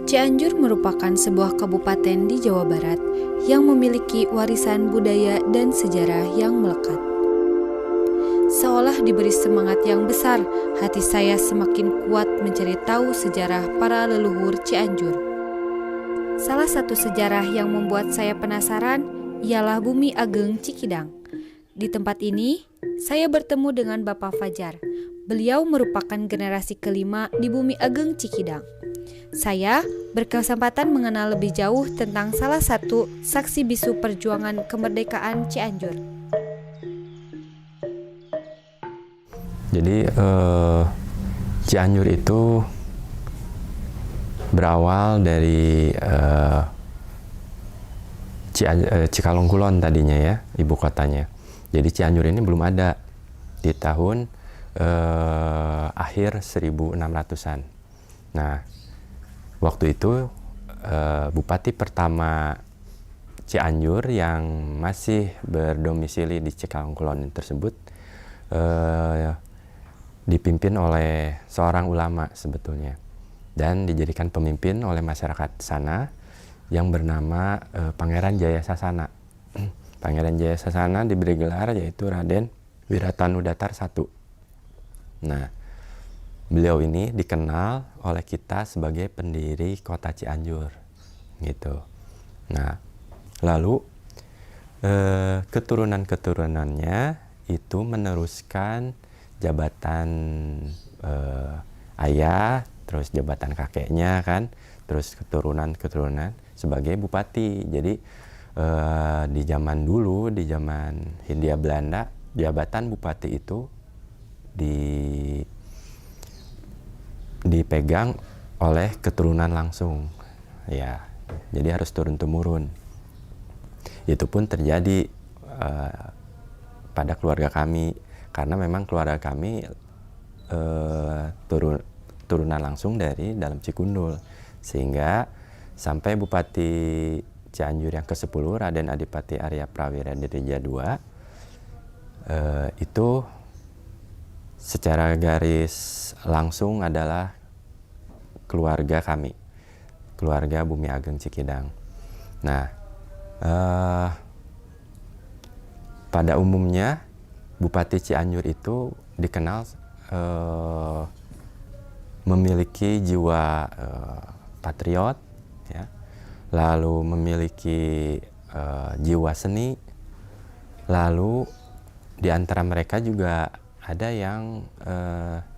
Cianjur merupakan sebuah kabupaten di Jawa Barat yang memiliki warisan budaya dan sejarah yang melekat. Seolah diberi semangat yang besar, hati saya semakin kuat mencari tahu sejarah para leluhur Cianjur. Salah satu sejarah yang membuat saya penasaran ialah Bumi Ageng Cikidang. Di tempat ini, saya bertemu dengan Bapak Fajar. Beliau merupakan generasi kelima di Bumi Ageng Cikidang. Saya berkesempatan mengenal lebih jauh tentang salah satu saksi bisu perjuangan kemerdekaan Cianjur. Jadi Cianjur itu berawal dari Cikalongkulon tadinya ya, ibu kotanya. Jadi Cianjur ini belum ada di tahun akhir 1600-an. Nah, waktu itu Bupati pertama Cianjur yang masih berdomisili di Cikalongkulon tersebut dipimpin oleh seorang ulama sebetulnya, dan dijadikan pemimpin oleh masyarakat sana yang bernama Pangeran Jaya Sasana. Pangeran Jaya Sasana diberi gelar yaitu Raden Wiratanudatar I. Nah, beliau ini dikenal oleh kita sebagai pendiri kota Cianjur, gitu. Nah, lalu keturunan-keturunannya itu meneruskan jabatan ayah, terus jabatan kakeknya kan, terus keturunan-keturunan sebagai bupati. Jadi di zaman dulu, di zaman Hindia Belanda, jabatan bupati itu dipegang oleh keturunan langsung, ya. Jadi harus turun-temurun. Itu pun terjadi pada keluarga kami, karena memang keluarga kami turunan langsung dari dalam Cikundul, sehingga sampai Bupati Cianjur yang ke-10 Raden Adipati Arya Prawira Dirija II itu secara garis langsung adalah keluarga kami, keluarga Bumi Ageng Cikidang. Nah, pada umumnya Bupati Cianjur itu dikenal memiliki jiwa patriot, ya, lalu memiliki jiwa seni, lalu di antara mereka juga ada yang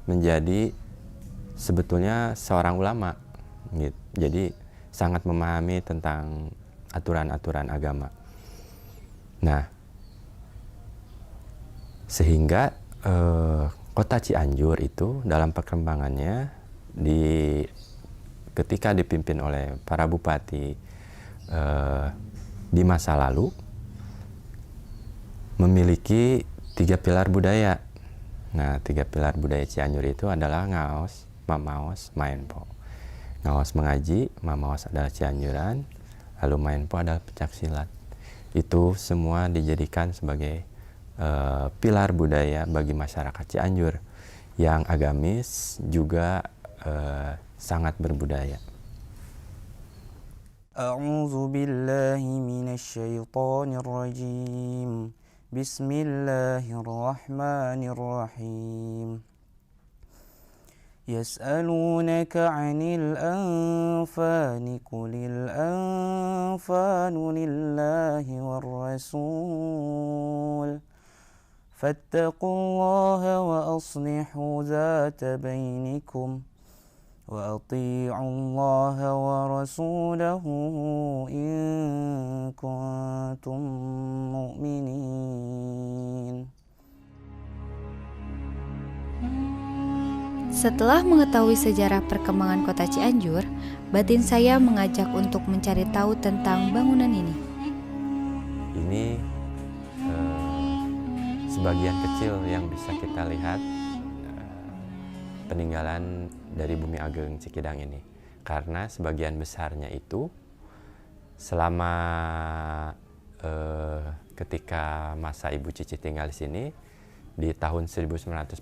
menjadi sebetulnya seorang ulama, gitu. Jadi sangat memahami tentang aturan-aturan agama. Nah, sehingga kota Cianjur itu dalam perkembangannya ketika dipimpin oleh para bupati di masa lalu memiliki 3 pilar budaya. Nah, 3 pilar budaya Cianjur itu adalah ngaos, mamaos, maenpo. Ngaos mengaji, mamaos adalah Cianjuran, lalu maenpo adalah pencaksilat. Itu semua dijadikan sebagai pilar budaya bagi masyarakat Cianjur yang agamis juga sangat berbudaya. A'udzu billahi minasyaitonir rajim. Bismillahirrahmanirrahim. Yas'alunaka 'anil anfali qulil anfalu lillahi war rasul. Fattaqullaha wa aslihu dzata bainikum. وأطيعوا الله ورسوله إن كنتم مؤمنين. Setelah mengetahui sejarah perkembangan kota Cianjur, batin saya mengajak untuk mencari tahu tentang bangunan ini. Ini sebagian kecil yang bisa kita lihat peninggalan dari Bumi Ageng Cikidang ini, karena sebagian besarnya itu selama ketika masa Ibu Cici tinggal di sini di tahun 1946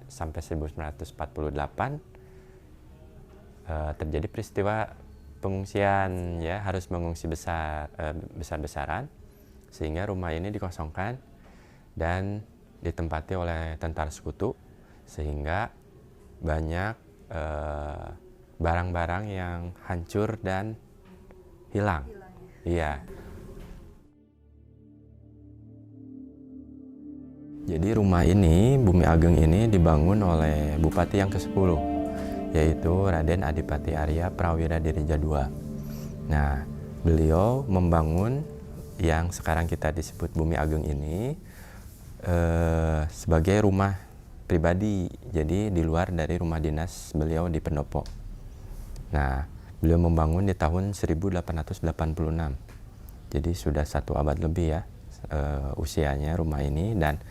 sampai 1948 terjadi peristiwa pengungsian, ya, harus mengungsi besar-besaran, sehingga rumah ini dikosongkan dan ditempati oleh tentara sekutu, sehingga banyak barang-barang yang hancur dan hilang. Iya. Jadi rumah ini, Bumi Ageng ini dibangun oleh Bupati yang ke-10, yaitu Raden Adipati Arya Prawira Dirija II. Nah, beliau membangun yang sekarang kita disebut Bumi Ageng ini sebagai rumah pribadi, jadi di luar dari rumah dinas beliau di Pendopo. Nah, beliau membangun di tahun 1886, jadi sudah 1 abad lebih ya usianya rumah ini, dan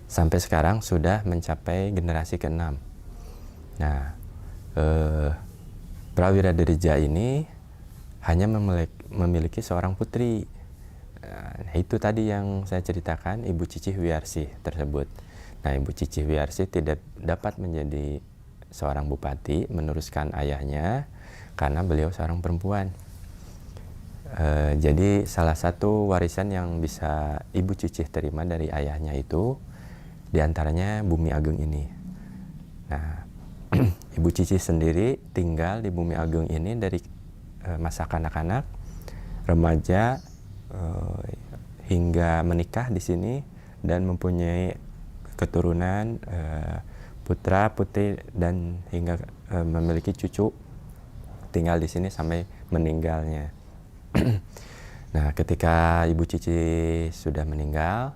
sampai sekarang sudah mencapai generasi ke-6. Nah, Prawira Dirija ini hanya memiliki seorang putri. Nah, itu tadi yang saya ceritakan, Ibu Cicih Wiarsih tersebut. Nah, Ibu Cicih Wiarsih tidak dapat menjadi seorang bupati meneruskan ayahnya karena beliau seorang perempuan. Jadi salah satu warisan yang bisa Ibu Cicih terima dari ayahnya itu diantaranya Bumi Ageng ini. Nah, Ibu Cicih sendiri tinggal di Bumi Ageng ini dari masa kanak-kanak, remaja, hingga menikah di sini dan mempunyai keturunan putra putri dan hingga memiliki cucu tinggal di sini sampai meninggalnya. Nah, ketika Ibu Cicih sudah meninggal,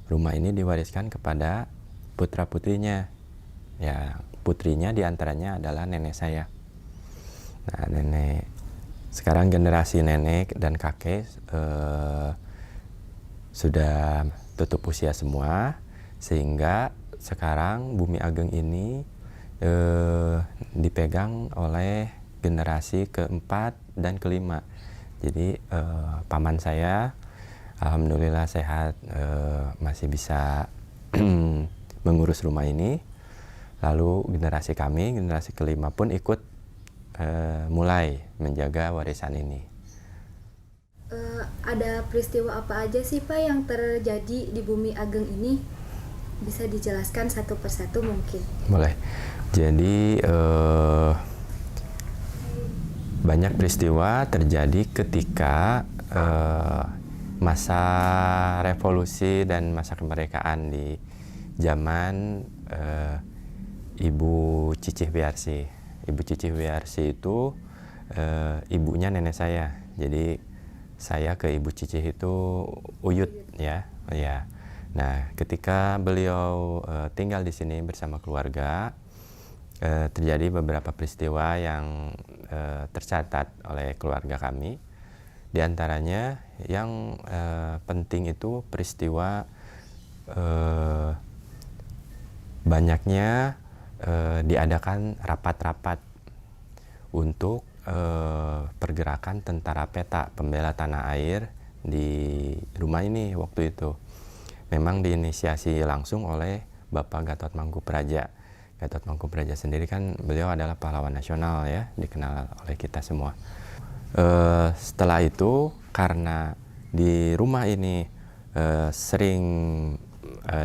rumah ini diwariskan kepada putra-putrinya. Ya, putrinya diantaranya adalah nenek saya. Nah, nenek sekarang generasi nenek dan kakek sudah tutup usia semua, sehingga sekarang Bumi Ageng ini dipegang oleh generasi keempat dan kelima. Jadi paman saya alhamdulillah sehat, masih bisa mengurus rumah ini. Lalu generasi kami, generasi kelima pun ikut mulai menjaga warisan ini. Ada peristiwa apa aja sih Pak yang terjadi di Bumi Ageng ini? Bisa dijelaskan satu persatu mungkin? Boleh. Jadi banyak peristiwa terjadi ketika masa revolusi dan masa kemerdekaan di zaman Ibu Cicih Wiarsih. Ibu Cicih Wiarsih itu ibunya nenek saya. Jadi saya ke Ibu Cicih itu uyut ya. Ya. Nah, ketika beliau tinggal di sini bersama keluarga, terjadi beberapa peristiwa yang tercatat oleh keluarga kami. Di antaranya yang penting itu peristiwa banyaknya diadakan rapat-rapat untuk pergerakan tentara peta pembela tanah air di rumah ini waktu itu. Memang diinisiasi langsung oleh Bapak Gatot Mangkupraja. Gatot Mangkupraja sendiri kan beliau adalah pahlawan nasional ya, dikenal oleh kita semua. Setelah itu karena di rumah ini sering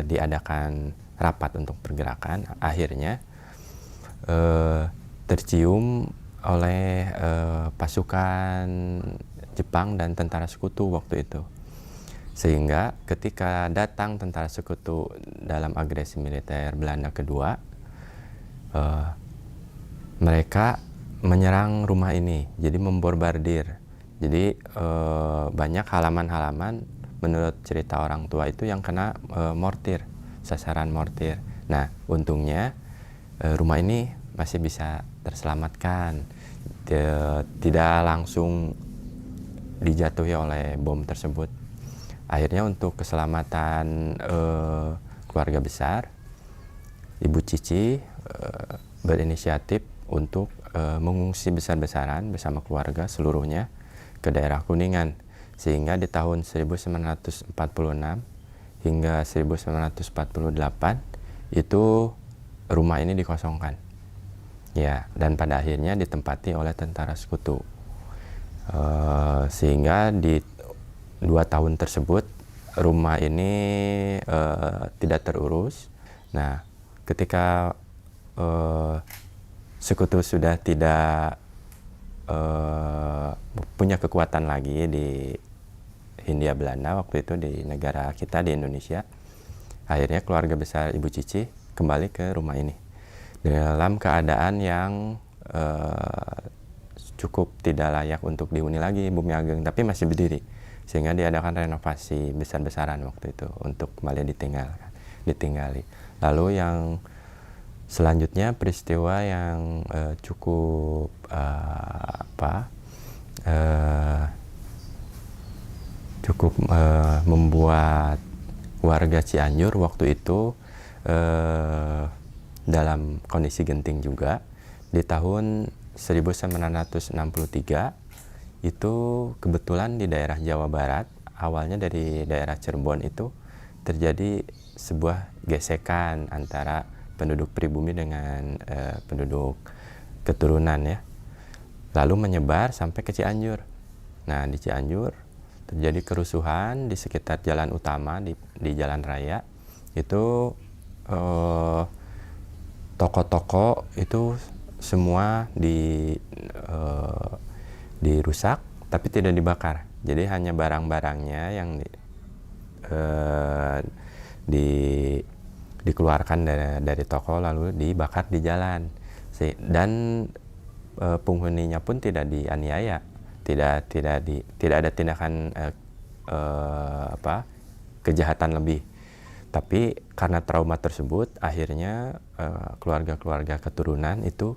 diadakan rapat untuk pergerakan, akhirnya tercium oleh pasukan Jepang dan tentara sekutu waktu itu. Sehingga ketika datang tentara sekutu dalam agresi militer Belanda kedua, mereka menyerang rumah ini, jadi memborbardir. Jadi banyak halaman-halaman menurut cerita orang tua itu yang kena mortir, sasaran mortir. Nah, untungnya rumah ini masih bisa terselamatkan, tidak langsung dijatuhi oleh bom tersebut. Akhirnya untuk keselamatan keluarga besar, Ibu Cicih berinisiatif untuk mengungsi besar-besaran bersama keluarga seluruhnya ke daerah Kuningan, sehingga di tahun 1946 hingga 1948 itu rumah ini dikosongkan. Ya, dan pada akhirnya ditempati oleh tentara sekutu. Sehingga di 2 tahun tersebut rumah ini tidak terurus. Nah, ketika sekutu sudah tidak punya kekuatan lagi di Hindia Belanda waktu itu, di negara kita, di Indonesia, akhirnya keluarga besar Ibu Cici kembali ke rumah ini dalam keadaan yang cukup tidak layak untuk dihuni lagi, Bumi Ageng, tapi masih berdiri, sehingga diadakan renovasi besar-besaran waktu itu untuk kembali ditinggali. Lalu yang selanjutnya peristiwa yang cukup membuat warga Cianjur waktu itu dalam kondisi genting juga. Di tahun 1963 itu kebetulan di daerah Jawa Barat, awalnya dari daerah Cirebon, itu terjadi sebuah gesekan antara penduduk pribumi dengan penduduk keturunan ya, lalu menyebar sampai ke Cianjur. Nah, di Cianjur terjadi kerusuhan di sekitar jalan utama, di jalan raya. Itu toko-toko itu semua dirusak, tapi tidak dibakar. Jadi hanya barang-barangnya yang dikeluarkan dari toko lalu dibakar di jalan. Dan penghuninya pun tidak dianiaya, tidak ada tindakan kejahatan lebih. Tapi karena trauma tersebut, akhirnya keluarga-keluarga keturunan itu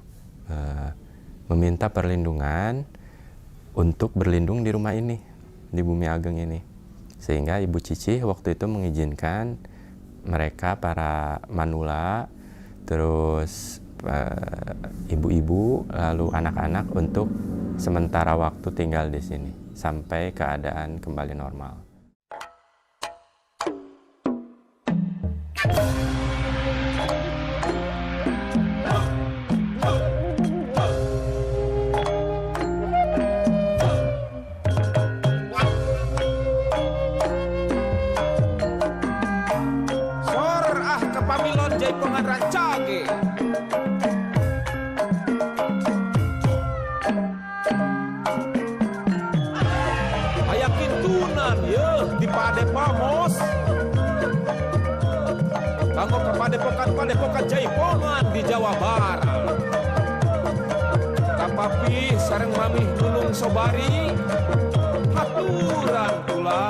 meminta perlindungan untuk berlindung di rumah ini, di Bumi Ageng ini. Sehingga Ibu Cici waktu itu mengizinkan mereka, para manula, terus ibu-ibu, lalu anak-anak, untuk sementara waktu tinggal di sini sampai keadaan kembali normal. Pamilon Jaipongan Rancage. Ayakin tunan ya di Padepamos. Kanggo ke padepokan Jaipongan di Jawa Barat. Kapapi sareng mami nulung sobari. Haturan pula.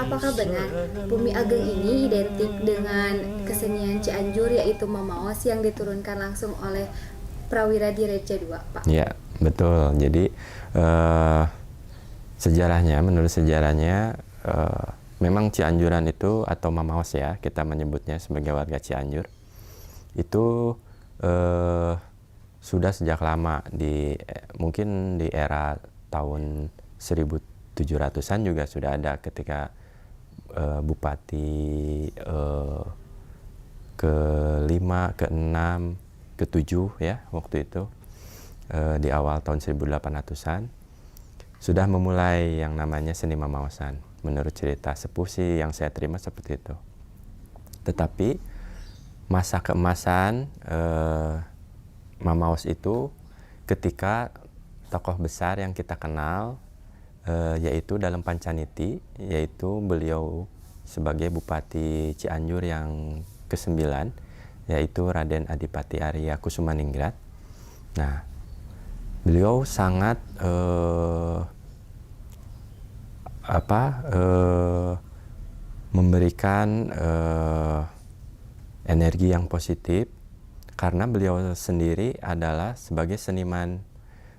Apakah benar Bumi Ageng ini identik dengan kesenian Cianjur, yaitu mamaos yang diturunkan langsung oleh Prawira Direja II, Pak? Ya, betul. Jadi menurut sejarahnya memang Cianjuran itu, atau mamaos ya, kita menyebutnya sebagai warga Cianjur, itu sudah sejak lama, mungkin di era tahun 1700-an juga sudah ada, ketika Bupati ke-5, ke-6, ke-7 ya waktu itu, di awal tahun 1800-an sudah memulai yang namanya seni mamaosan. Menurut cerita sepuh sih yang saya terima seperti itu. Tetapi masa keemasan mamaos itu ketika tokoh besar yang kita kenal, yaitu dalam Pancaniti, yaitu beliau sebagai Bupati Cianjur yang ke-9, yaitu Raden Adipati Arya Kusumaningrat. Nah, beliau sangat memberikan energi yang positif, karena beliau sendiri adalah sebagai seniman,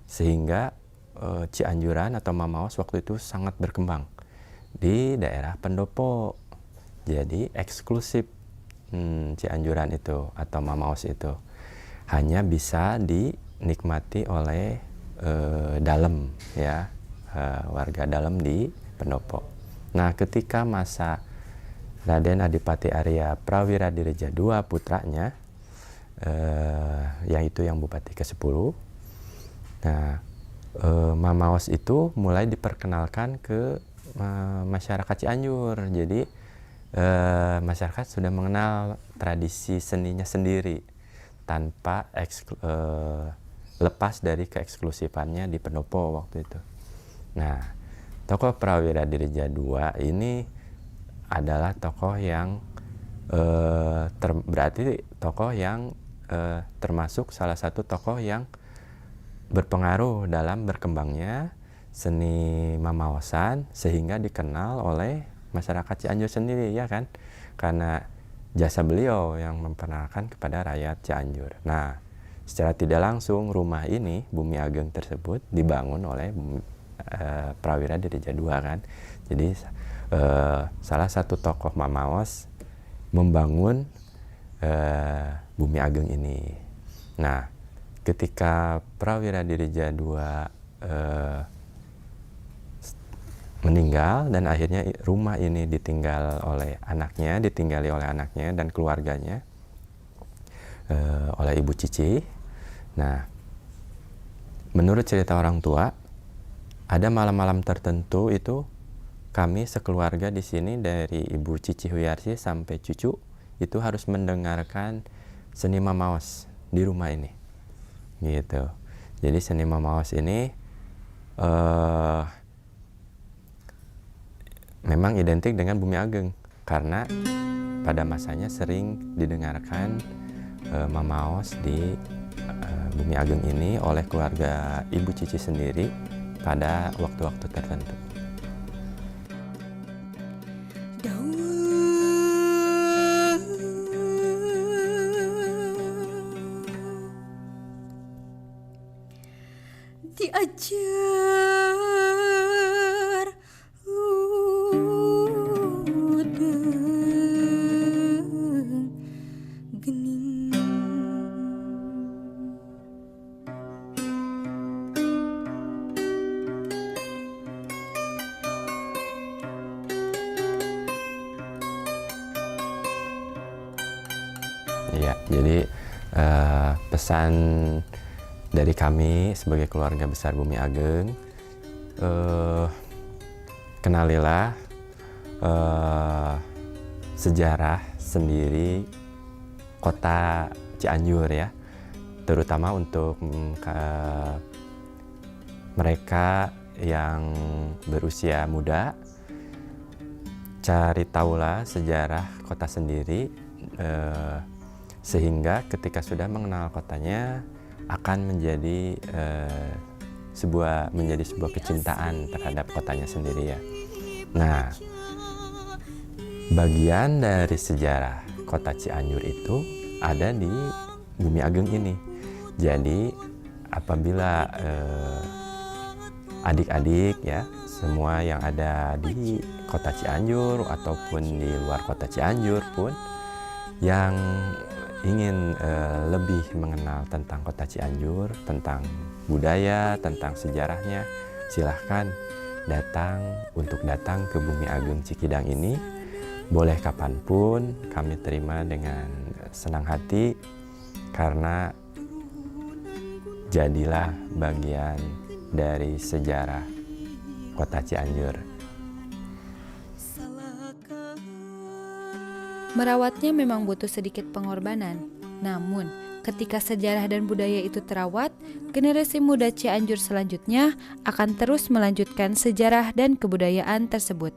sehingga Cianjuran atau mamaos waktu itu sangat berkembang di daerah pendopo. Jadi eksklusif Cianjuran itu atau mamaos itu hanya bisa dinikmati oleh dalem ya, warga dalem di pendopo. Nah, ketika masa Raden Adipati Arya Prawiradireja II putranya, yaitu yang Bupati ke-10. Nah, Mamaos itu mulai diperkenalkan ke masyarakat Cianjur. Jadi masyarakat sudah mengenal tradisi seninya sendiri tanpa lepas dari keeksklusifannya di pendopo waktu itu. Nah, tokoh Prawiradireja II ini adalah tokoh yang berarti tokoh yang termasuk salah satu tokoh yang berpengaruh dalam berkembangnya seni Mamaosan sehingga dikenal oleh masyarakat Cianjur sendiri, ya kan, karena jasa beliau yang memperkenalkan kepada rakyat Cianjur. Nah, secara tidak langsung rumah ini, Bumi Ageng tersebut dibangun oleh Prawiradireja II kan. Jadi salah satu tokoh Mamaos membangun Bumi Ageng ini. Nah, ketika Prawiradireja II meninggal dan akhirnya rumah ini ditinggali oleh anaknya dan keluarganya, oleh Ibu Cici. Nah, menurut cerita orang tua, ada malam-malam tertentu itu kami sekeluarga di sini dari Ibu Cici Huyarsi sampai cucu itu harus mendengarkan seni Mamaos di rumah ini, gitu. Jadi seni Mamaos ini memang identik dengan Bumi Ageng karena pada masanya sering didengarkan Mamaos di Bumi Ageng ini oleh keluarga Ibu Cici sendiri pada waktu-waktu tertentu. Diajar gening Ya, jadi pesan dari kami sebagai keluarga besar Bumi Ageng, kenalilah sejarah sendiri kota Cianjur ya, terutama untuk mereka yang berusia muda. Cari tahulah sejarah kota sendiri, sehingga ketika sudah mengenal kotanya akan menjadi sebuah kecintaan terhadap kotanya sendiri ya. Nah, bagian dari sejarah kota Cianjur itu ada di Bumi Ageng ini. Jadi apabila adik-adik ya, semua yang ada di kota Cianjur ataupun di luar kota Cianjur pun yang ingin lebih mengenal tentang kota Cianjur, tentang budaya, tentang sejarahnya, silahkan datang ke Bumi Ageng Cikidang ini. Boleh kapanpun, kami terima dengan senang hati karena jadilah bagian dari sejarah kota Cianjur. Merawatnya memang butuh sedikit pengorbanan. Namun, ketika sejarah dan budaya itu terawat, generasi muda Cianjur selanjutnya akan terus melanjutkan sejarah dan kebudayaan tersebut.